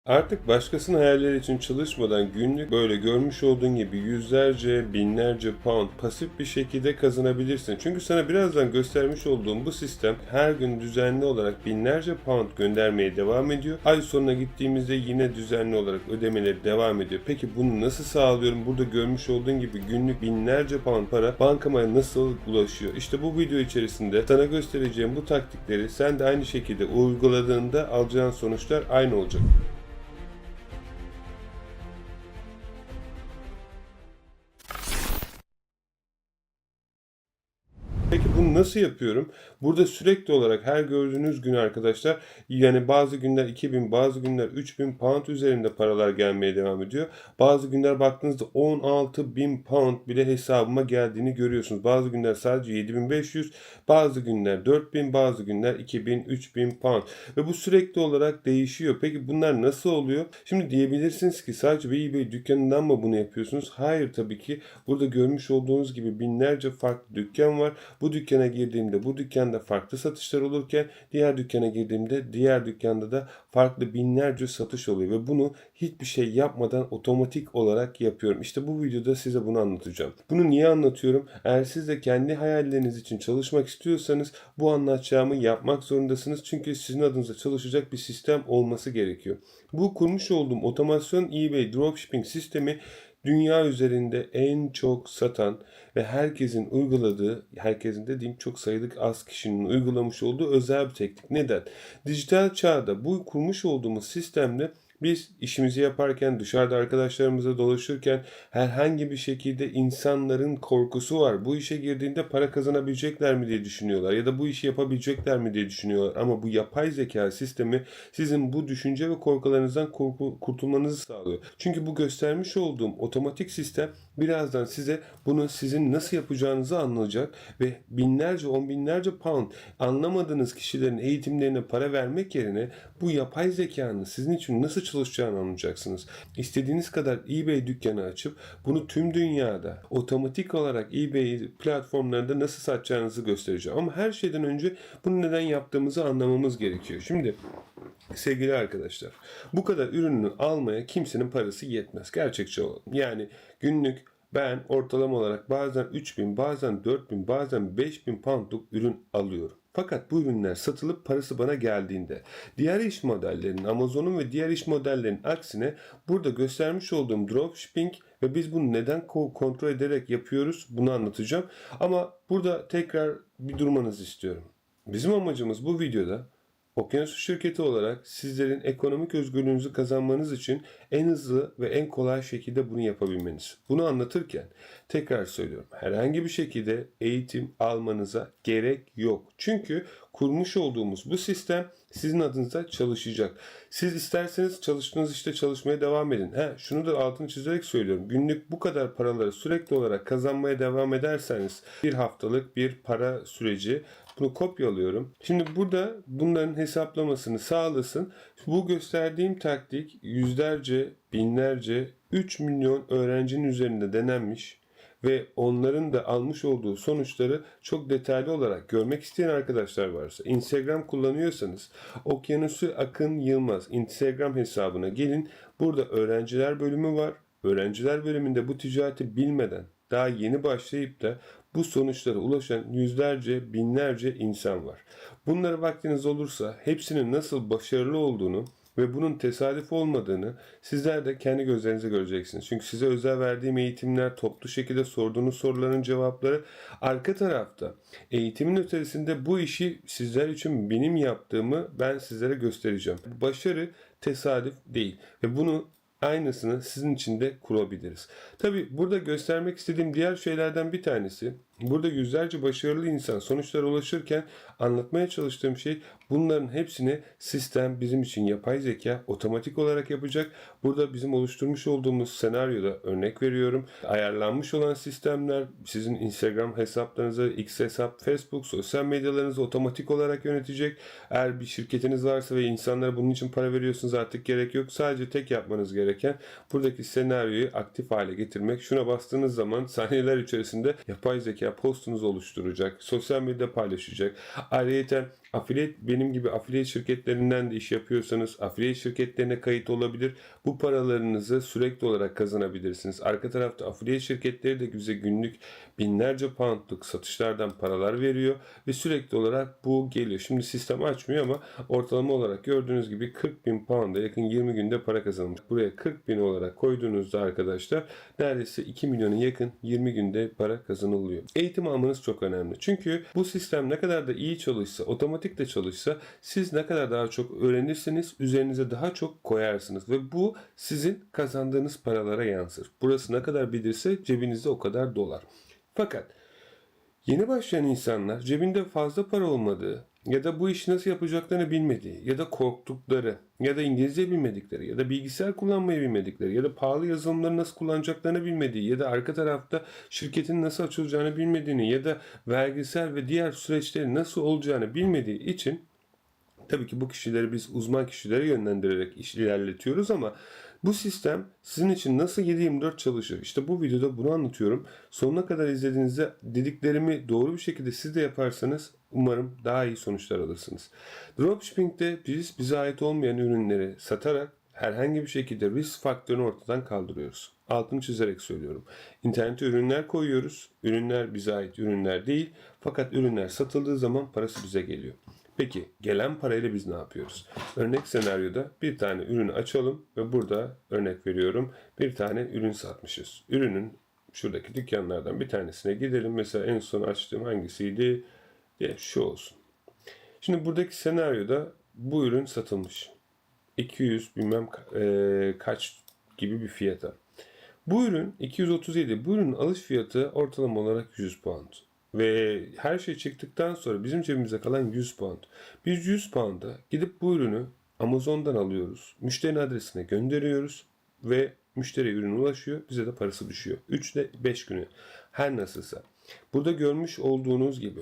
Artık başkasının hayalleri için çalışmadan günlük böyle görmüş olduğun gibi yüzlerce, binlerce pound pasif bir şekilde kazanabilirsin. Çünkü sana birazdan göstermiş olduğum bu sistem her gün düzenli olarak binlerce pound göndermeye devam ediyor. Ay sonuna gittiğimizde yine düzenli olarak ödemeleri devam ediyor. Peki bunu nasıl sağlıyorum? Burada görmüş olduğun gibi günlük binlerce pound para bankama nasıl ulaşıyor? İşte bu video içerisinde sana göstereceğim bu taktikleri sen de aynı şekilde uyguladığında alacağın sonuçlar aynı olacak. Peki bunu nasıl yapıyorum? Burada sürekli olarak her gördüğünüz gün arkadaşlar, yani bazı günler 2000, bazı günler 3000 pound üzerinde paralar gelmeye devam ediyor. Bazı günler baktığınızda 16.000 pound bile hesabıma geldiğini görüyorsunuz. Bazı günler sadece 7500, bazı günler 4000, bazı günler 2000, 3000 pound ve bu sürekli olarak değişiyor. Peki bunlar nasıl oluyor? Şimdi diyebilirsiniz ki sadece bir eBay dükkanından mı bunu yapıyorsunuz? Hayır, tabii ki. Burada görmüş olduğunuz gibi binlerce farklı dükkan var. Bu dükkana girdiğimde bu dükkanda farklı satışlar olurken diğer dükkana girdiğimde diğer dükkanda da farklı binlerce satış oluyor ve bunu hiçbir şey yapmadan otomatik olarak yapıyorum. İşte bu videoda size bunu anlatacağım. Bunu niye anlatıyorum? Eğer siz de kendi hayalleriniz için çalışmak istiyorsanız bu anlatacağımı yapmak zorundasınız. Çünkü sizin adınıza çalışacak bir sistem olması gerekiyor. Bu kurmuş olduğum otomasyon eBay dropshipping sistemi dünya üzerinde en çok satan ve herkesin uyguladığı, herkesin dediğim çok sayıdık az kişinin uygulamış olduğu özel bir teknik. Neden? Dijital çağda bu kurmuş olduğumuz sistemde biz işimizi yaparken, dışarıda arkadaşlarımızla dolaşırken herhangi bir şekilde insanların korkusu var. Bu işe girdiğinde para kazanabilecekler mi diye düşünüyorlar ya da bu işi yapabilecekler mi diye düşünüyorlar. Ama bu yapay zeka sistemi sizin bu düşünce ve korkularınızdan kurtulmanızı sağlıyor. Çünkü bu göstermiş olduğum otomatik sistem birazdan size bunu sizin nasıl yapacağınızı anlayacak ve binlerce, on binlerce pound anlamadığınız kişilerin eğitimlerine para vermek yerine bu yapay zekanın sizin için nasıl çalışacağını anlayacaksınız. İstediğiniz kadar eBay dükkanı açıp bunu tüm dünyada otomatik olarak eBay platformlarında nasıl satacağınızı göstereceğim. Ama her şeyden önce bunu neden yaptığımızı anlamamız gerekiyor. Şimdi sevgili arkadaşlar, bu kadar ürünü almaya kimsenin parası yetmez. Gerçekçi olalım. Yani günlük ben ortalama olarak bazen 3000, bazen 4000, bazen 5000 poundluk ürün alıyorum. Fakat bu ürünler satılıp parası bana geldiğinde diğer iş modellerinin, Amazon'un ve diğer iş modellerinin aksine burada göstermiş olduğum dropshipping ve biz bunu neden kontrol ederek yapıyoruz bunu anlatacağım. Ama burada tekrar bir durmanızı istiyorum. Bizim amacımız bu videoda Okyanus şirketi olarak sizlerin ekonomik özgürlüğünüzü kazanmanız için en hızlı ve en kolay şekilde bunu yapabilmeniz. Bunu anlatırken tekrar söylüyorum. Herhangi bir şekilde eğitim almanıza gerek yok. Çünkü kurmuş olduğumuz bu sistem sizin adınıza çalışacak. Siz isterseniz çalıştığınız işte çalışmaya devam edin. Şunu da altını çizerek söylüyorum. Günlük bu kadar paraları sürekli olarak kazanmaya devam ederseniz bir haftalık bir para süreci. Bunu kopyalıyorum. Şimdi burada bunların hesaplamasını sağlasın. Bu gösterdiğim taktik yüzlerce, binlerce, 3 milyon öğrencinin üzerinde denenmiş ve onların da almış olduğu sonuçları çok detaylı olarak görmek isteyen arkadaşlar varsa, Instagram kullanıyorsanız Okyanusu Akın Yılmaz Instagram hesabına gelin. Burada öğrenciler bölümü var. Öğrenciler bölümünde bu ticareti bilmeden daha yeni başlayıp da bu sonuçlara ulaşan yüzlerce, binlerce insan var. Bunlara vaktiniz olursa hepsinin nasıl başarılı olduğunu ve bunun tesadüf olmadığını sizler de kendi gözlerinize göreceksiniz. Çünkü size özel verdiğim eğitimler, toplu şekilde sorduğunuz soruların cevapları arka tarafta. Eğitimin ötesinde bu işi sizler için benim yaptığımı ben sizlere göstereceğim. Başarı tesadüf değil ve bunu aynısını sizin için de kurabiliriz. Tabi burada göstermek istediğim diğer şeylerden bir tanesi, burada yüzlerce başarılı insan sonuçlara ulaşırken anlatmaya çalıştığım şey bunların hepsini sistem bizim için yapay zeka otomatik olarak yapacak. Burada bizim oluşturmuş olduğumuz senaryoda örnek veriyorum. Ayarlanmış olan sistemler sizin Instagram hesaplarınızı, X hesap, Facebook, sosyal medyalarınızı otomatik olarak yönetecek. Eğer bir şirketiniz varsa ve insanlara bunun için para veriyorsunuz artık gerek yok. Sadece tek yapmanız gereken buradaki senaryoyu aktif hale getirmek. Şuna bastığınız zaman saniyeler içerisinde yapay zeka postunuzu oluşturacak. Sosyal medyada paylaşacak. Ayrıca Affiliate, benim gibi affiliate şirketlerinden de iş yapıyorsanız affiliate şirketlerine kayıt olabilir. Bu paralarınızı sürekli olarak kazanabilirsiniz. Arka tarafta affiliate şirketleri de bize günlük binlerce poundluk satışlardan paralar veriyor ve sürekli olarak bu geliyor. Şimdi sistem açmıyor ama ortalama olarak gördüğünüz gibi 40 bin pound'a yakın 20 günde para kazanmış. Buraya 40 bin olarak koyduğunuzda arkadaşlar neredeyse 2 milyona yakın 20 günde para kazanılıyor. Eğitim almanız çok önemli. Çünkü bu sistem ne kadar da iyi çalışsa, otomatik de çalışsa siz ne kadar daha çok öğrenirsiniz, üzerinize daha çok koyarsınız ve bu sizin kazandığınız paralara yansır. Burası ne kadar bilirse cebinizde o kadar dolar. Fakat yeni başlayan insanlar cebinde fazla para olmadığı ya da bu işi nasıl yapacaklarını bilmediği ya da korktukları ya da İngilizce bilmedikleri ya da bilgisayar kullanmayı bilmedikleri ya da pahalı yazılımları nasıl kullanacaklarını bilmediği ya da arka tarafta şirketin nasıl açılacağını bilmediğini ya da vergisel ve diğer süreçlerin nasıl olacağını bilmediği için tabii ki bu kişileri biz uzman kişilere yönlendirerek iş ilerletiyoruz ama bu sistem sizin için nasıl 7/24 çalışır? İşte bu videoda bunu anlatıyorum. Sonuna kadar izlediğinizde dediklerimi doğru bir şekilde siz de yaparsanız umarım daha iyi sonuçlar alırsınız. Dropshipping'de biz bize ait olmayan ürünleri satarak herhangi bir şekilde risk faktörünü ortadan kaldırıyoruz. Altını çizerek söylüyorum. İnternete ürünler koyuyoruz. Ürünler bize ait ürünler değil. Fakat ürünler satıldığı zaman parası bize geliyor. Peki gelen parayla biz ne yapıyoruz? Örnek senaryoda bir tane ürünü açalım ve burada örnek veriyorum bir tane ürün satmışız. Ürünün şuradaki dükkanlardan bir tanesine gidelim. Mesela en son açtığım hangisiydi? Diye şu olsun. Şimdi buradaki senaryoda bu ürün satılmış. 200 bilmem kaç gibi bir fiyata. Bu ürün 237. Bu ürünün alış fiyatı ortalama olarak 100 pound. Ve her şey çıktıktan sonra bizim cebimize kalan 100 pound. Biz 100 pound'a gidip bu ürünü Amazon'dan alıyoruz. Müşterinin adresine gönderiyoruz ve müşteri ürüne ulaşıyor. Bize de parası düşüyor. 3 ile 5 günü. Her nasılsa. Burada görmüş olduğunuz gibi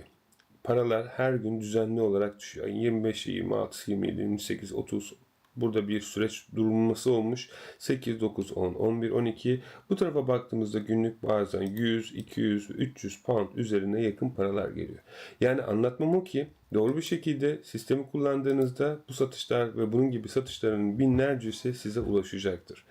paralar her gün düzenli olarak düşüyor. 25, 26, 27, 28, 30 burada bir süreç durulması olmuş. 8, 9, 10, 11, 12. Bu tarafa baktığımızda günlük bazen 100, 200, 300 pound üzerine yakın paralar geliyor. Yani anlatmam o ki doğru bir şekilde sistemi kullandığınızda bu satışlar ve bunun gibi satışların binlercesi size ulaşacaktır.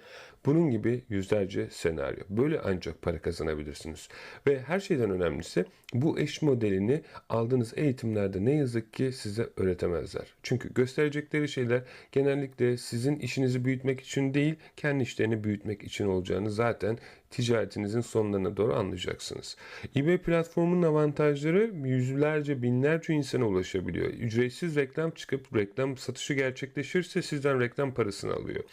Bunun gibi yüzlerce senaryo. Böyle ancak para kazanabilirsiniz. Ve her şeyden önemlisi bu eş modelini aldığınız eğitimlerde ne yazık ki size öğretemezler. Çünkü gösterecekleri şeyler genellikle sizin işinizi büyütmek için değil, kendi işlerini büyütmek için olacağını zaten ticaretinizin sonlarına doğru anlayacaksınız. eBay platformunun avantajları yüzlerce, binlerce insana ulaşabiliyor. Ücretsiz reklam çıkıp reklam satışı gerçekleşirse sizden reklam parasını alıyor.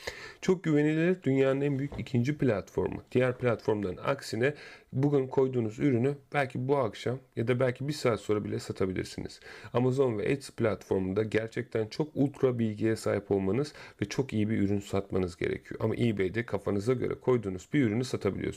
Çok güvenilir, dünyanın en büyük ikinci platformu. Diğer platformların aksine bugün koyduğunuz ürünü belki bu akşam ya da belki bir saat sonra bile satabilirsiniz. Amazon ve Etsy platformunda gerçekten çok ultra bilgiye sahip olmanız ve çok iyi bir ürün satmanız gerekiyor. Ama eBay'de kafanıza göre koyduğunuz bir ürünü satabiliyorsunuz.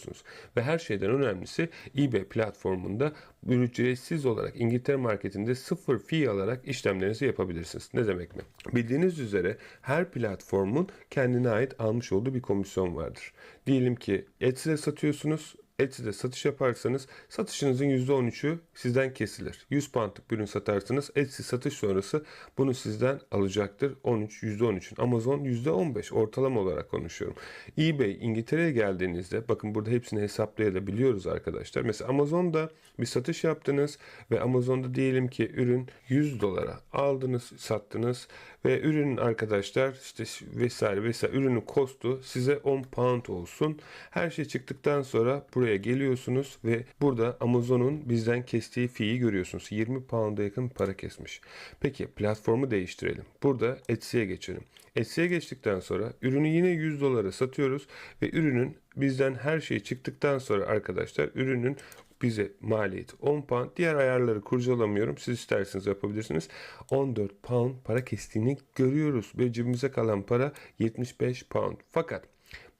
Ve her şeyden önemlisi eBay platformunda ücretsiz olarak İngiltere marketinde sıfır fee alarak işlemlerinizi yapabilirsiniz. Ne demek mi? Bildiğiniz üzere her platformun kendine ait almış olduğu bir komisyon vardır. Diyelim ki Etsy'de satıyorsunuz. Etsy'de satış yaparsanız satışınızın %13'ü sizden kesilir. 100 poundlık bir ürün satarsanız Etsy satış sonrası bunu sizden alacaktır. %13'ün. Amazon %15 ortalama olarak konuşuyorum. eBay İngiltere'ye geldiğinizde bakın burada hepsini hesaplayabiliyoruz arkadaşlar. Mesela Amazon'da bir satış yaptınız ve Amazon'da diyelim ki ürün 100 dolara aldınız, sattınız ve ürünün arkadaşlar işte vesaire vesaire ürünün kostu size 10 pound olsun. Her şey çıktıktan sonra buraya geliyorsunuz ve burada Amazon'un bizden kestiği fee'yi görüyorsunuz. 20 pound'a yakın para kesmiş. Peki platformu değiştirelim. Burada Etsy'ye geçelim. Etsy'ye geçtikten sonra ürünü yine 100 dolara satıyoruz ve ürünün bizden her şey çıktıktan sonra arkadaşlar ürünün bize maliyeti 10 pound. Diğer ayarları kurcalamıyorum. Siz isterseniz yapabilirsiniz. 14 pound para kestiğini görüyoruz ve cebimize kalan para 75 pound. Fakat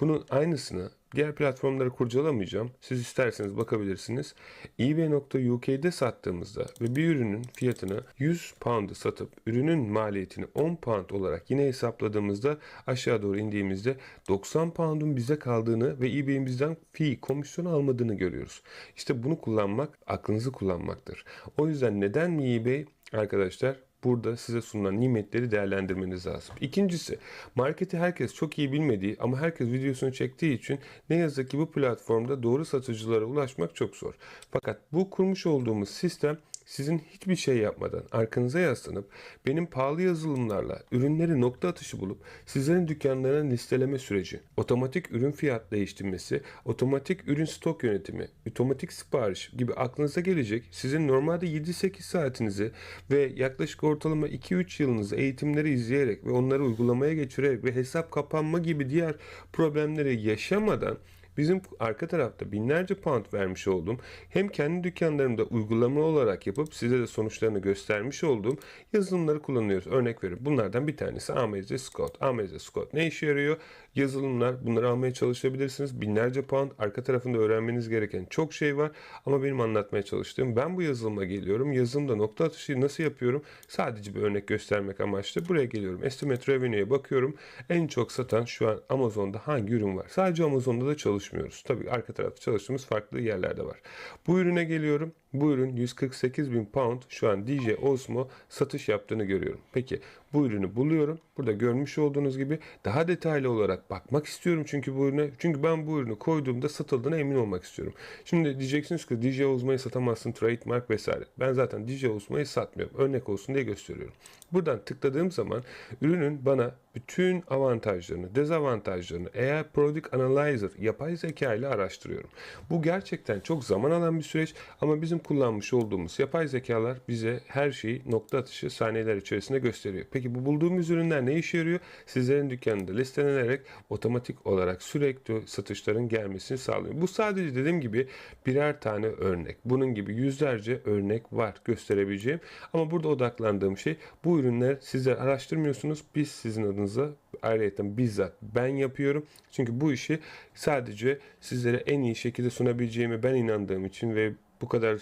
bunun aynısını diğer platformları kurcalamayacağım. Siz isterseniz bakabilirsiniz. eBay.uk'de sattığımızda ve bir ürünün fiyatını 100 pound'a satıp ürünün maliyetini 10 pound olarak yine hesapladığımızda aşağı doğru indiğimizde 90 pound'un bize kaldığını ve eBay'in bizden komisyon almadığını görüyoruz. İşte bunu kullanmak aklınızı kullanmaktır. O yüzden neden mi eBay arkadaşlar burada size sunulan nimetleri değerlendirmeniz lazım. İkincisi, marketi herkes çok iyi bilmediği ama herkes videosunu çektiği için ne yazık ki bu platformda doğru satıcılara ulaşmak çok zor. Fakat bu kurmuş olduğumuz sistem sizin hiçbir şey yapmadan arkanıza yaslanıp benim pahalı yazılımlarla ürünleri nokta atışı bulup sizlerin dükkanlarına listeleme süreci, otomatik ürün fiyat değiştirmesi, otomatik ürün stok yönetimi, otomatik sipariş gibi aklınıza gelecek sizin normalde 7-8 saatinizi ve yaklaşık ortalama 2-3 yılınızı eğitimleri izleyerek ve onları uygulamaya geçirerek ve hesap kapanma gibi diğer problemleri yaşamadan bizim arka tarafta binlerce pound vermiş olduğum hem kendi dükkanlarımda uygulama olarak yapıp size de sonuçlarını göstermiş olduğum yazılımları kullanıyoruz. Örnek veriyorum. Bunlardan bir tanesi AMZ Scout. AMZ Scout ne işe yarıyor? Yazılımlar. Bunları almaya çalışabilirsiniz. Binlerce pound. Arka tarafında öğrenmeniz gereken çok şey var. Ama benim anlatmaya çalıştığım ben bu yazılıma geliyorum. Yazılımda nokta atışı nasıl yapıyorum? Sadece bir örnek göstermek amaçlı. Buraya geliyorum. Estimate Revenue'ye bakıyorum. En çok satan şu an Amazon'da hangi ürün var? Sadece Amazon'da da çalışmıyoruz. Tabii arka tarafta çalıştığımız farklı yerlerde var. Bu ürüne geliyorum. Bu ürün 148.000 pound şu an DJ Osmo satış yaptığını görüyorum. Peki bu ürünü buluyorum. Burada görmüş olduğunuz gibi daha detaylı olarak bakmak istiyorum çünkü bu ürüne. Çünkü ben bu ürünü koyduğumda satıldığına emin olmak istiyorum. Şimdi diyeceksiniz ki DJ Osmo'yu satamazsın, trademark vesaire. Ben zaten DJ Osmo'yu satmıyorum. Örnek olsun diye gösteriyorum. Buradan tıkladığım zaman ürünün bana bütün avantajlarını, dezavantajlarını eğer Product Analyzer yapay zeka ile araştırıyorum. Bu gerçekten çok zaman alan bir süreç ama bizim kullanmış olduğumuz yapay zekalar bize her şeyi nokta atışı saniyeler içerisinde gösteriyor. Peki bu bulduğumuz ürünler ne işe yarıyor? Sizlerin dükkanında listelenerek otomatik olarak sürekli satışların gelmesini sağlıyor. Bu sadece dediğim gibi birer tane örnek. Bunun gibi yüzlerce örnek var gösterebileceğim. Ama burada odaklandığım şey bu ürünler sizler araştırmıyorsunuz. Biz sizin adınıza ayrıca bizzat ben yapıyorum. Çünkü bu işi sadece sizlere en iyi şekilde sunabileceğime ben inandığım için ve bu kadar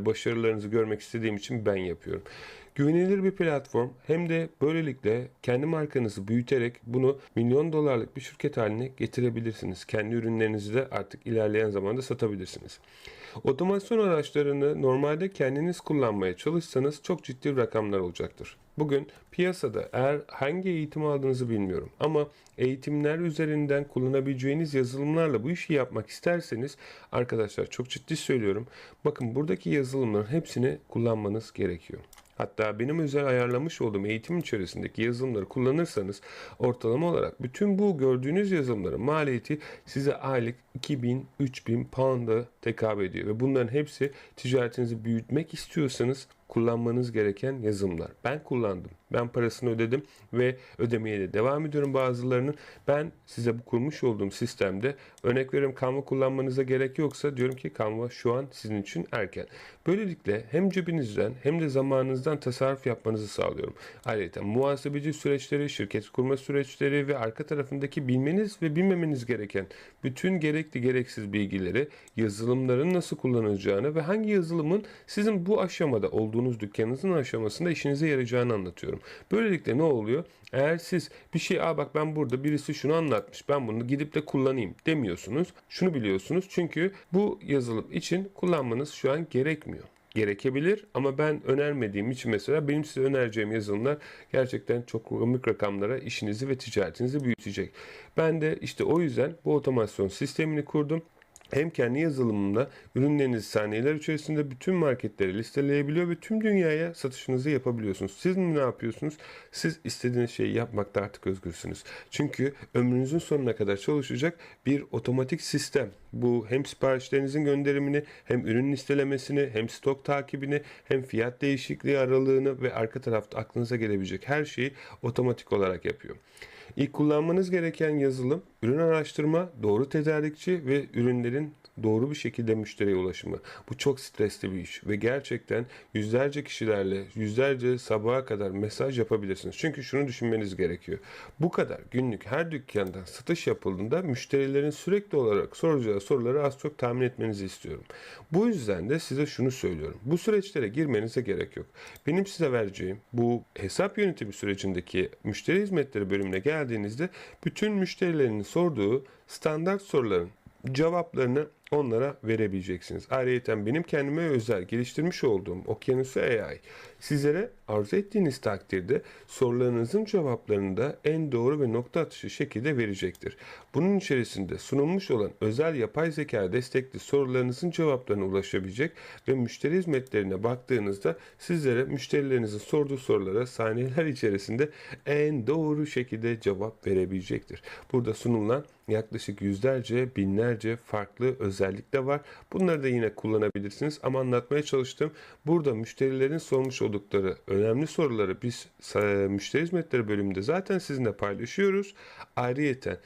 başarılarınızı görmek istediğim için ben yapıyorum. Güvenilir bir platform hem de böylelikle kendi markanızı büyüterek bunu milyon dolarlık bir şirket haline getirebilirsiniz. Kendi ürünlerinizi de artık ilerleyen zamanda satabilirsiniz. Otomasyon araçlarını normalde kendiniz kullanmaya çalışsanız çok ciddi rakamlar olacaktır. Bugün piyasada eğer hangi eğitim aldığınızı bilmiyorum ama eğitimler üzerinden kullanabileceğiniz yazılımlarla bu işi yapmak isterseniz arkadaşlar çok ciddi söylüyorum. Bakın buradaki yazılımların hepsini kullanmanız gerekiyor. Hatta benim özel ayarlamış olduğum eğitim içerisindeki yazılımları kullanırsanız ortalama olarak bütün bu gördüğünüz yazılımların maliyeti size aylık 2000-3000 pound'a tekabül ediyor. Ve bunların hepsi ticaretinizi büyütmek istiyorsanız kullanmanız gereken yazılımlar. Ben kullandım. Ben parasını ödedim ve ödemeye de devam ediyorum bazılarının. Ben size bu kurmuş olduğum sistemde örnek veriyorum Canva kullanmanıza gerek yoksa diyorum ki Canva şu an sizin için erken. Böylelikle hem cebinizden hem de zamanınızdan tasarruf yapmanızı sağlıyorum. Ayrıca muhasebeci süreçleri, şirket kurma süreçleri ve arka tarafındaki bilmeniz ve bilmemeniz gereken bütün gerekli gereksiz bilgileri, yazılımların nasıl kullanılacağını ve hangi yazılımın sizin bu aşamada olduğunuz dükkanınızın aşamasında işinize yarayacağını anlatıyorum. Böylelikle ne oluyor? Eğer siz bir şey bak ben burada birisi şunu anlatmış ben bunu gidip de kullanayım demiyorsunuz. Şunu biliyorsunuz çünkü bu yazılım için kullanmanız şu an gerekmiyor. Gerekebilir ama ben önermediğim için mesela benim size önereceğim yazılımlar gerçekten çok komik rakamlara işinizi ve ticaretinizi büyütecek. Ben de işte o yüzden bu otomasyon sistemini kurdum. Hem kendi yazılımımla ürünlerinizi saniyeler içerisinde bütün marketleri listeleyebiliyor ve tüm dünyaya satışınızı yapabiliyorsunuz. Siz ne yapıyorsunuz? Siz istediğiniz şeyi yapmakta artık özgürsünüz. Çünkü ömrünüzün sonuna kadar çalışacak bir otomatik sistem. Bu hem siparişlerinizin gönderimini, hem ürün listelemesini, hem stok takibini, hem fiyat değişikliği aralığını ve arka tarafta aklınıza gelebilecek her şeyi otomatik olarak yapıyor. İlk kullanmanız gereken yazılım, ürün araştırma, doğru tedarikçi ve ürünlerin doğru bir şekilde müşteriye ulaşımı. Bu çok stresli bir iş ve gerçekten yüzlerce kişilerle yüzlerce sabaha kadar mesaj yapabilirsiniz. Çünkü şunu düşünmeniz gerekiyor. Bu kadar günlük her dükkandan satış yapıldığında müşterilerin sürekli olarak soracağı soruları az çok tahmin etmenizi istiyorum. Bu yüzden de size şunu söylüyorum. Bu süreçlere girmenize gerek yok. Benim size vereceğim bu hesap yönetimi sürecindeki müşteri hizmetleri bölümüne geldiğinizde bütün müşterilerin sorduğu standart soruların cevaplarını onlara verebileceksiniz. Ayrıca benim kendime özel geliştirmiş olduğum Okyanus AI Sizlere arzu ettiğiniz takdirde sorularınızın cevaplarını da en doğru ve nokta atışı şekilde verecektir. Bunun içerisinde sunulmuş olan özel yapay zeka destekli sorularınızın cevaplarına ulaşabilecek ve müşteri hizmetlerine baktığınızda sizlere müşterilerinizin sorduğu sorulara saniyeler içerisinde en doğru şekilde cevap verebilecektir. Burada sunulan yaklaşık yüzlerce, binlerce farklı özellik de var. Bunları da yine kullanabilirsiniz ama anlatmaya çalıştım. Burada müşterilerin sormuş oldukları önemli soruları biz müşteri hizmetleri bölümünde zaten sizinle paylaşıyoruz. Ayrıca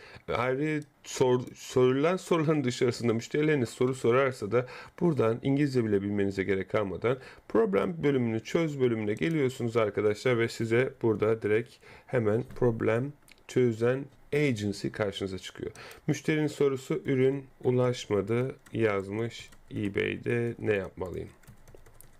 sorulan soruların dışarısında müşterileriniz soru sorarsa da buradan İngilizce bile bilmenize gerek kalmadan problem bölümünü çöz bölümüne geliyorsunuz arkadaşlar ve size burada direkt hemen problem çözen agency karşınıza çıkıyor. Müşterinin sorusu ürün ulaşmadı yazmış eBay'de ne yapmalıyım?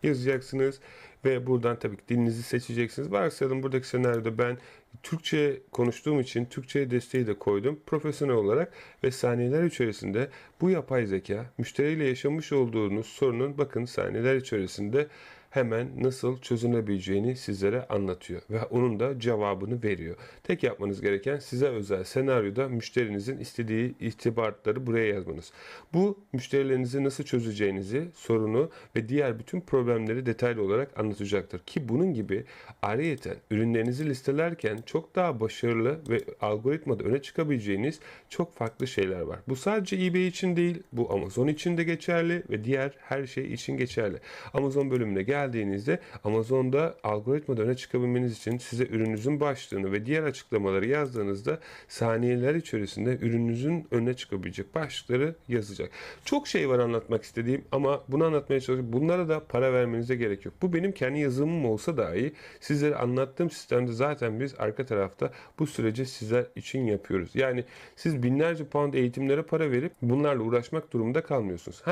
Yazacaksınız ve buradan tabii ki dilinizi seçeceksiniz. Varsayalım buradaki senaryoda ben Türkçe konuştuğum için Türkçe desteği de koydum. Profesyonel olarak ve saniyeler içerisinde bu yapay zeka müşteriyle yaşamış olduğunuz sorunun bakın saniyeler içerisinde hemen nasıl çözülebileceğini sizlere anlatıyor ve onun da cevabını veriyor. Tek yapmanız gereken size özel senaryoda müşterinizin istediği irtibatları buraya yazmanız. Bu müşterilerinizi nasıl çözeceğinizi, sorunu ve diğer bütün problemleri detaylı olarak anlatacaktır. Ki bunun gibi ayrıyeten ürünlerinizi listelerken çok daha başarılı ve algoritmada öne çıkabileceğiniz çok farklı şeyler var. Bu sadece eBay için değil, bu Amazon için de geçerli ve diğer her şey için geçerli. Amazon bölümüne geldiğinizde Amazon'da algoritmada öne çıkabilmeniz için size ürününüzün başlığını ve diğer açıklamaları yazdığınızda saniyeler içerisinde ürününüzün önüne çıkabilecek başlıkları yazacak. Çok şey var anlatmak istediğim ama bunu anlatmaya çalışıyorum. Bunlara da para vermenize gerek yok. Bu benim kendi yazılımım olsa dahi sizlere anlattığım sistemde zaten biz arka tarafta bu süreci sizler için yapıyoruz. Yani siz binlerce pound eğitimlere para verip bunlarla uğraşmak durumunda kalmıyorsunuz.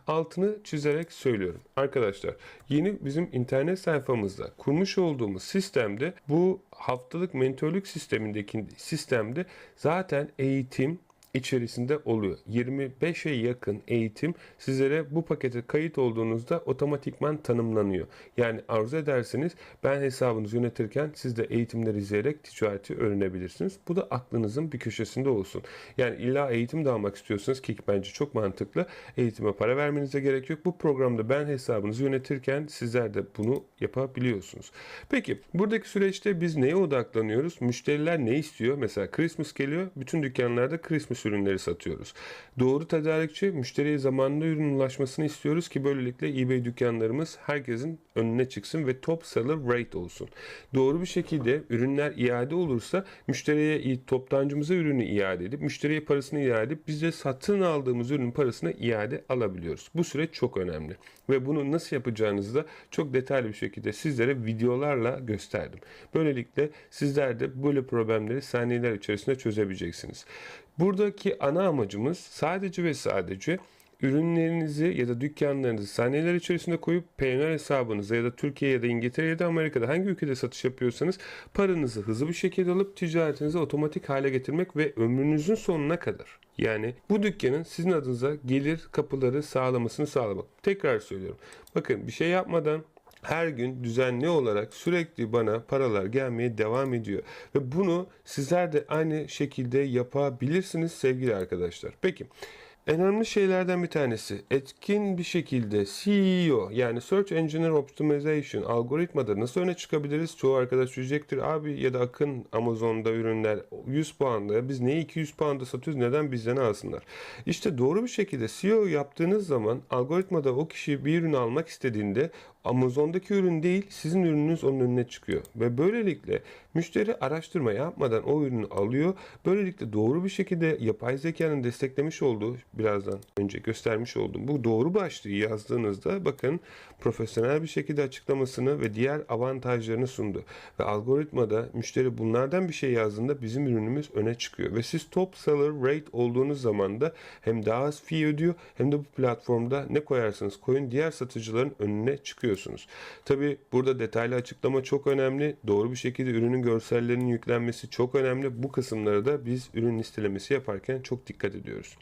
Altını çizerek söylüyorum. Arkadaşlar yeni bizim internet sayfamızda kurmuş olduğumuz sistemde bu haftalık mentörlük sistemindeki sistemde zaten eğitim içerisinde oluyor. 25'e yakın eğitim sizlere bu pakete kayıt olduğunuzda otomatikman tanımlanıyor. Yani arzu ederseniz ben hesabınızı yönetirken siz de eğitimleri izleyerek ticareti öğrenebilirsiniz. Bu da aklınızın bir köşesinde olsun. Yani illa eğitim de almak istiyorsanız ki bence çok mantıklı. Eğitime para vermenize gerek yok. Bu programda ben hesabınızı yönetirken sizler de bunu yapabiliyorsunuz. Peki buradaki süreçte biz neye odaklanıyoruz? Müşteriler ne istiyor? Mesela Christmas geliyor. Bütün dükkanlarda Christmas ürünleri satıyoruz. Doğru tedarikçi müşteriye zamanında ürün ulaşmasını istiyoruz ki böylelikle eBay dükkanlarımız herkesin önüne çıksın ve top seller rate olsun. Doğru bir şekilde ürünler iade olursa müşteriye toptancımıza ürünü iade edip müşteriye parasını iade edip biz de satın aldığımız ürünün parasını iade alabiliyoruz. Bu süreç çok önemli ve bunu nasıl yapacağınızı da çok detaylı bir şekilde sizlere videolarla gösterdim. Böylelikle sizler de böyle problemleri saniyeler içerisinde çözebileceksiniz. Buradaki ana amacımız sadece ve sadece ürünlerinizi ya da dükkanlarınızı saniyeler içerisinde koyup Payoneer hesabınıza ya da Türkiye ya da İngiltere ya da Amerika'da hangi ülkede satış yapıyorsanız paranızı hızlı bir şekilde alıp ticaretinizi otomatik hale getirmek ve ömrünüzün sonuna kadar yani bu dükkanın sizin adınıza gelir kapıları sağlamasını sağlamak. Tekrar söylüyorum. Bakın bir şey yapmadan her gün düzenli olarak sürekli bana paralar gelmeye devam ediyor. Ve bunu sizler de aynı şekilde yapabilirsiniz sevgili arkadaşlar. Peki. En önemli şeylerden bir tanesi etkin bir şekilde SEO yani Search Engine Optimization algoritmada nasıl öne çıkabiliriz? Çoğu arkadaş diyecektir abi ya da Akın Amazon'da ürünler 100 puanda biz neyi 200 puanda satıyoruz neden bizden alsınlar? İşte doğru bir şekilde SEO yaptığınız zaman algoritmada o kişi bir ürünü almak istediğinde Amazon'daki ürün değil sizin ürününüz onun önüne çıkıyor. Ve böylelikle müşteri araştırma yapmadan o ürünü alıyor. Böylelikle doğru bir şekilde yapay zekanın desteklemiş olduğu birazdan önce göstermiş olduğum bu doğru başlığı yazdığınızda bakın profesyonel bir şekilde açıklamasını ve diğer avantajlarını sundu. Ve algoritmada müşteri bunlardan bir şey yazdığında bizim ürünümüz öne çıkıyor. Ve siz top seller rate olduğunuz zaman da hem daha az fee ödüyor hem de bu platformda ne koyarsanız koyun diğer satıcıların önüne çıkıyorsunuz. Tabi burada detaylı açıklama çok önemli. Doğru bir şekilde ürünün görsellerinin yüklenmesi çok önemli. Bu kısımları da biz ürün listelemesi yaparken çok dikkat ediyoruz.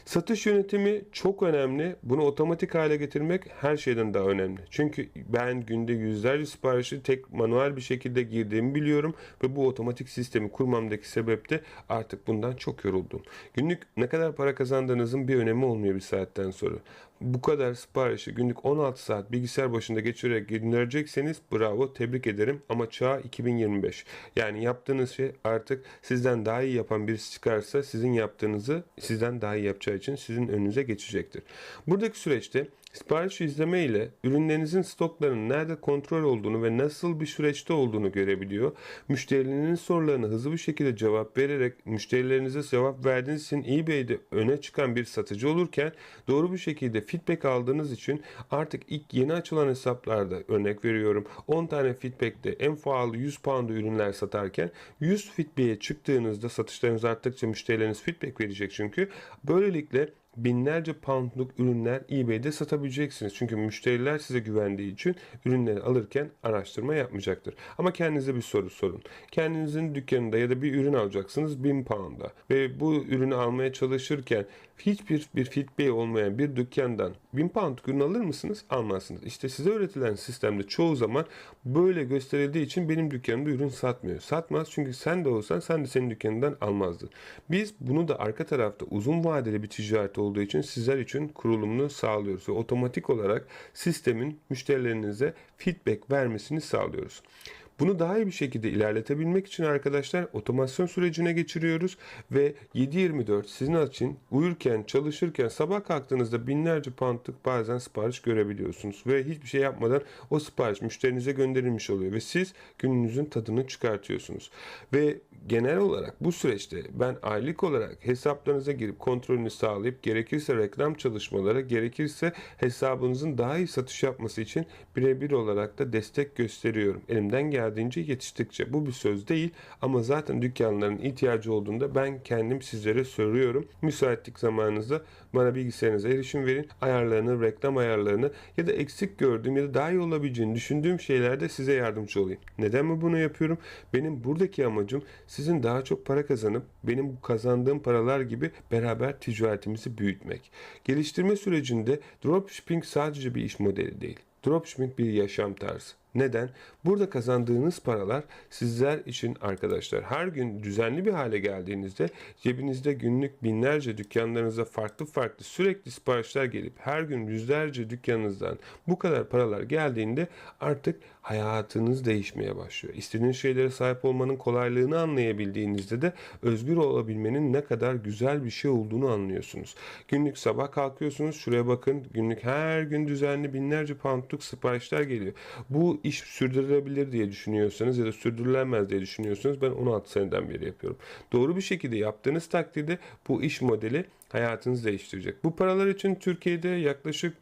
Satış yönetimi çok önemli. Bunu otomatik hale getirmek her şeyden daha önemli. Çünkü ben günde yüzlerce siparişi tek manuel bir şekilde girdiğimi biliyorum ve bu otomatik sistemi kurmamdaki sebep de artık bundan çok yoruldum. Günlük ne kadar para kazandığınızın bir önemi olmuyor bir saatten sonra. Bu kadar siparişi günlük 16 saat bilgisayar başında geçirerek gönderecekseniz bravo, tebrik ederim, ama çağ 2025. Yani yaptığınız şey artık sizden daha iyi yapan birisi çıkarsa sizin yaptığınızı sizden daha iyi yapacağı için sizin önünüze geçecektir. Buradaki süreçte sipariş izleme ile ürünlerinizin stoklarının nerede kontrol olduğunu ve nasıl bir süreçte olduğunu görebiliyor. Müşterilerinin sorularına hızlı bir şekilde cevap vererek müşterilerinize cevap verdiğiniz için eBay'de öne çıkan bir satıcı olurken doğru bir şekilde feedback aldığınız için artık ilk yeni açılan hesaplarda, örnek veriyorum, 10 tane feedback'te en pahalı 100 pound ürünler satarken 100 feedback'e çıktığınızda satışlarınız arttıkça müşterileriniz feedback verecek çünkü. Böylelikle binlerce poundluk ürünler eBay'de satabileceksiniz. Çünkü müşteriler size güvendiği için ürünleri alırken araştırma yapmayacaktır. Ama kendinize bir soru sorun. Kendinizin dükkanında ya da bir ürün alacaksınız 1000 pound'a ve bu ürünü almaya çalışırken hiçbir feedback olmayan bir dükkandan 1000 pound ürün alır mısınız? Almazsınız. İşte size öğretilen sistemde çoğu zaman böyle gösterildiği için benim dükkanımda ürün satmıyor. Satmaz çünkü sen de olsan sen de senin dükkanından almazdın. Biz bunu da arka tarafta uzun vadeli bir ticaret olduğu için sizler için kurulumunu sağlıyoruz ve otomatik olarak sistemin müşterilerinize feedback vermesini sağlıyoruz. Bunu daha iyi bir şekilde ilerletebilmek için arkadaşlar otomasyon sürecine geçiriyoruz ve 7/24 sizin için uyurken, çalışırken, sabah kalktığınızda binlerce poundluk bazen sipariş görebiliyorsunuz ve hiçbir şey yapmadan o sipariş müşterinize gönderilmiş oluyor ve siz gününüzün tadını çıkartıyorsunuz. Ve genel olarak bu süreçte ben aylık olarak hesaplarınıza girip kontrolünü sağlayıp gerekirse reklam çalışmaları, gerekirse hesabınızın daha iyi satış yapması için birebir olarak da destek gösteriyorum. Elimden geldiğince yetiştikçe. Bu bir söz değil ama zaten dükkanların ihtiyacı olduğunda ben kendim sizlere soruyorum. Müsaitlik zamanınızda bana bilgisayarınıza erişim verin. Ayarlarını, reklam ayarlarını ya da eksik gördüğüm ya da daha iyi olabileceğini düşündüğüm şeylerde size yardımcı olayım. Neden mi bunu yapıyorum? Benim buradaki amacım sizin daha çok para kazanıp benim bu kazandığım paralar gibi beraber ticaretimizi büyütmek. Geliştirme sürecinde dropshipping sadece bir iş modeli değil. Dropshipping bir yaşam tarzı. Neden? Burada kazandığınız paralar sizler için arkadaşlar her gün düzenli bir hale geldiğinizde cebinizde günlük binlerce dükkanlarınıza farklı sürekli siparişler gelip her gün yüzlerce dükkanınızdan bu kadar paralar geldiğinde artık hayatınız değişmeye başlıyor. İstediğiniz şeylere sahip olmanın kolaylığını anlayabildiğinizde de özgür olabilmenin ne kadar güzel bir şey olduğunu anlıyorsunuz. Günlük sabah kalkıyorsunuz, şuraya bakın, günlük her gün düzenli binlerce poundluk siparişler geliyor. Bu iş sürdürülebilir diye düşünüyorsanız ya da sürdürülemez diye düşünüyorsanız ben 16 seneden beri yapıyorum. Doğru bir şekilde yaptığınız takdirde bu iş modeli hayatınızı değiştirecek. Bu paralar için Türkiye'de yaklaşık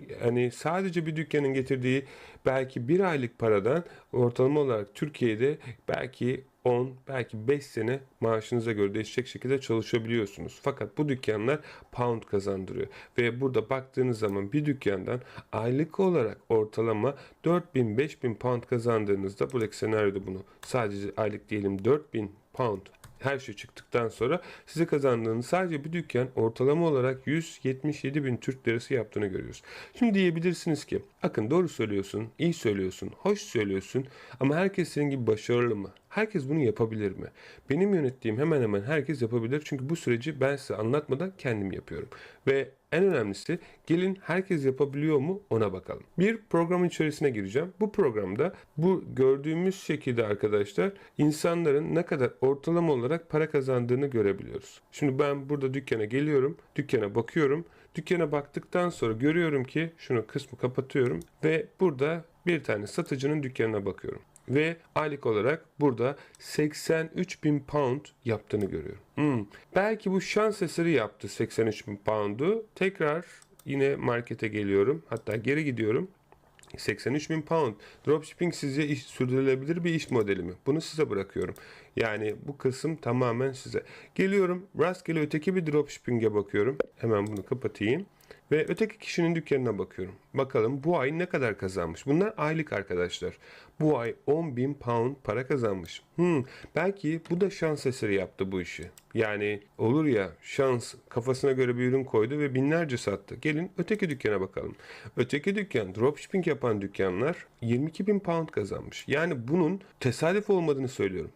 sadece bir dükkanın getirdiği belki bir aylık paradan ortalama olarak Türkiye'de belki 10, belki 5 sene maaşınıza göre değişecek şekilde çalışabiliyorsunuz. Fakat bu dükkanlar pound kazandırıyor. Ve burada baktığınız zaman bir dükkandan aylık olarak ortalama 4000-5000 pound kazandığınızda, buradaki senaryoda bunu sadece aylık diyelim 4000 pound her şey çıktıktan sonra size kazandığınız sadece bir dükkan ortalama olarak 177 bin Türk lirası yaptığını görüyoruz. Şimdi diyebilirsiniz ki Akın doğru söylüyorsun, iyi söylüyorsun, hoş söylüyorsun ama herkes senin gibi başarılı mı? Herkes bunu yapabilir mi? Benim yönettiğim hemen hemen herkes yapabilir çünkü bu süreci ben size anlatmadan kendim yapıyorum. Ve en önemlisi gelin herkes yapabiliyor mu ona bakalım. Bir programın içerisine gireceğim. Bu programda bu gördüğümüz şekilde arkadaşlar insanların ne kadar ortalama olarak para kazandığını görebiliyoruz. Şimdi ben burada dükkana geliyorum. Dükkana bakıyorum. Dükkana baktıktan sonra görüyorum ki şunu kısmı kapatıyorum ve burada bir tane satıcının dükkanına bakıyorum. Ve aylık olarak burada 83 bin pound yaptığını görüyorum. Belki bu şans eseri yaptı 83 bin pound'u. Tekrar yine markete geliyorum. Hatta geri gidiyorum. 83 bin pound. Dropshipping sizce sürdürülebilir bir iş modeli mi? Bunu size bırakıyorum. Yani bu kısım tamamen size. Geliyorum rastgele öteki bir dropshipping'e bakıyorum. Hemen bunu kapatayım. Ve öteki kişinin dükkanına bakıyorum. Bakalım bu ay ne kadar kazanmış. Bunlar aylık arkadaşlar. Bu ay 10.000 pound para kazanmış. Belki bu da şans eseri yaptı bu işi. Yani olur ya, şans, kafasına göre bir ürün koydu ve binlerce sattı. Gelin öteki dükkana bakalım. Öteki dükkan, dropshipping yapan dükkanlar 22.000 pound kazanmış. Yani bunun tesadüf olmadığını söylüyorum.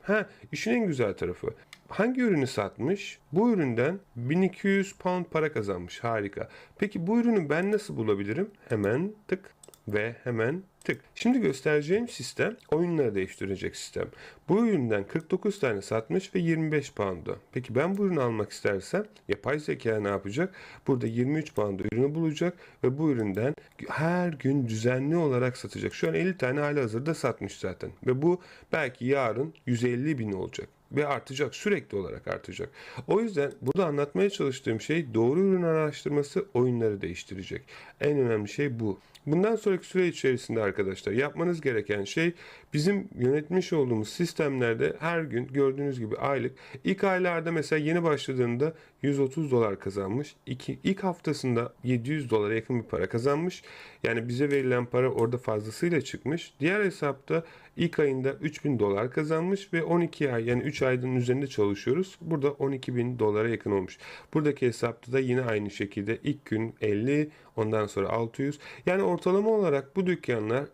İşin en güzel tarafı. Hangi ürünü satmış? Bu üründen 1200 pound para kazanmış. Harika. Peki bu ürünü ben nasıl bulabilirim? Hemen tık ve hemen tık. Şimdi göstereceğim sistem oyunları değiştirecek sistem. Bu üründen 49 tane satmış ve 25 pound'a. Peki ben bu ürünü almak istersem yapay zeka ne yapacak? Burada 23 pound'a ürünü bulacak ve bu üründen her gün düzenli olarak satacak. Şu an 50 tane halihazırda satmış zaten. Ve bu belki yarın 150 bin olacak. Ve artacak, sürekli olarak artacak. O yüzden burada anlatmaya çalıştığım şey doğru ürün araştırması oyunları değiştirecek. En önemli şey bu. Bundan sonraki süre içerisinde arkadaşlar yapmanız gereken şey bizim yönetmiş olduğumuz sistemlerde her gün gördüğünüz gibi aylık. İlk aylarda mesela yeni başladığında 130 dolar kazanmış. İlk haftasında 700 dolara yakın bir para kazanmış. Yani bize verilen para orada fazlasıyla çıkmış. Diğer hesapta ilk ayında 3000 dolar kazanmış ve 12 ay yani 3 aydan üzerinde çalışıyoruz. Burada 12.000 dolara yakın olmuş. Buradaki hesapta da yine aynı şekilde ilk gün 50, ondan sonra 600. Yani ortalama olarak bu dükkanlar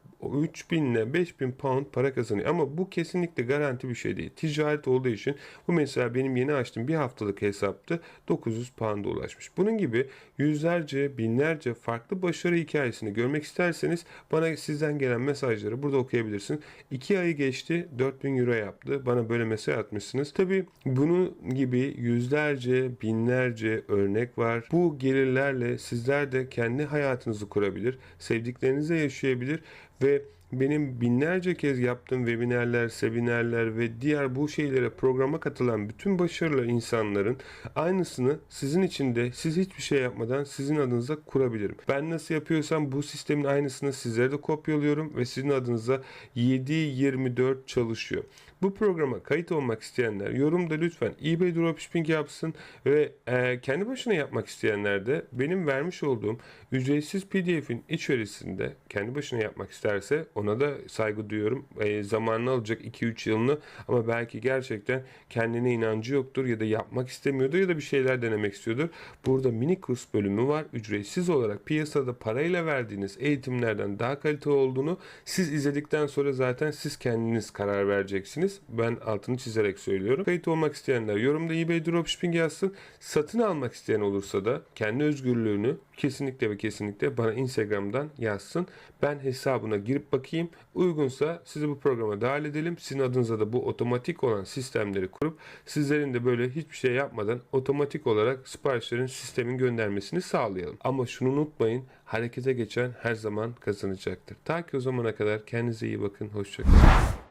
3000 ile 5000 pound para kazanıyor. Ama bu kesinlikle garanti bir şey değil. Ticaret olduğu için bu mesela benim yeni açtığım bir haftalık hesapta 900 pound'a ulaşmış. Bunun gibi yüzlerce, binlerce farklı başarı hikayesini görmek isterseniz bana sizden gelen mesajları burada okuyabilirsiniz. 2 ayı geçti, 4000 euro yaptı. Bana böyle mesaj atmışsınız. Tabii bunun gibi yüzlerce, binlerce örnek var. Bu gelirlerle sizler de kendi hayatınızı kurabilir, sevdiklerinize yaşayabilir ve benim binlerce kez yaptığım webinarlar, seminerler ve diğer bu şeylere programa katılan bütün başarılı insanların aynısını sizin için de siz hiçbir şey yapmadan sizin adınıza kurabilirim. Ben nasıl yapıyorsam bu sistemin aynısını sizlere de kopyalıyorum ve sizin adınıza 7/24 çalışıyor. Bu programa kayıt olmak isteyenler yorumda lütfen eBay Dropshipping yapsın ve kendi başına yapmak isteyenler de benim vermiş olduğum ücretsiz PDF'in içerisinde kendi başına yapmak isterse ona da saygı duyuyorum. Zamanını alacak 2-3 yılını ama belki gerçekten kendine inancı yoktur ya da yapmak istemiyordur ya da bir şeyler denemek istiyordur. Burada mini kurs bölümü var. Ücretsiz olarak piyasada parayla verdiğiniz eğitimlerden daha kaliteli olduğunu siz izledikten sonra zaten siz kendiniz karar vereceksiniz. Ben altını çizerek söylüyorum. Kayıt olmak isteyenler yorumda eBay Dropshipping yazsın. Satın almak isteyen olursa da kendi özgürlüğünü kesinlikle ve kesinlikle bana Instagram'dan yazsın. Ben hesabına girip bakayım. Uygunsa sizi bu programa dahil edelim. Sizin adınıza da bu otomatik olan sistemleri kurup sizlerin de böyle hiçbir şey yapmadan otomatik olarak siparişlerin sistemin göndermesini sağlayalım. Ama şunu unutmayın. Harekete geçen her zaman kazanacaktır. Ta ki o zamana kadar kendinize iyi bakın. Hoşça kalın.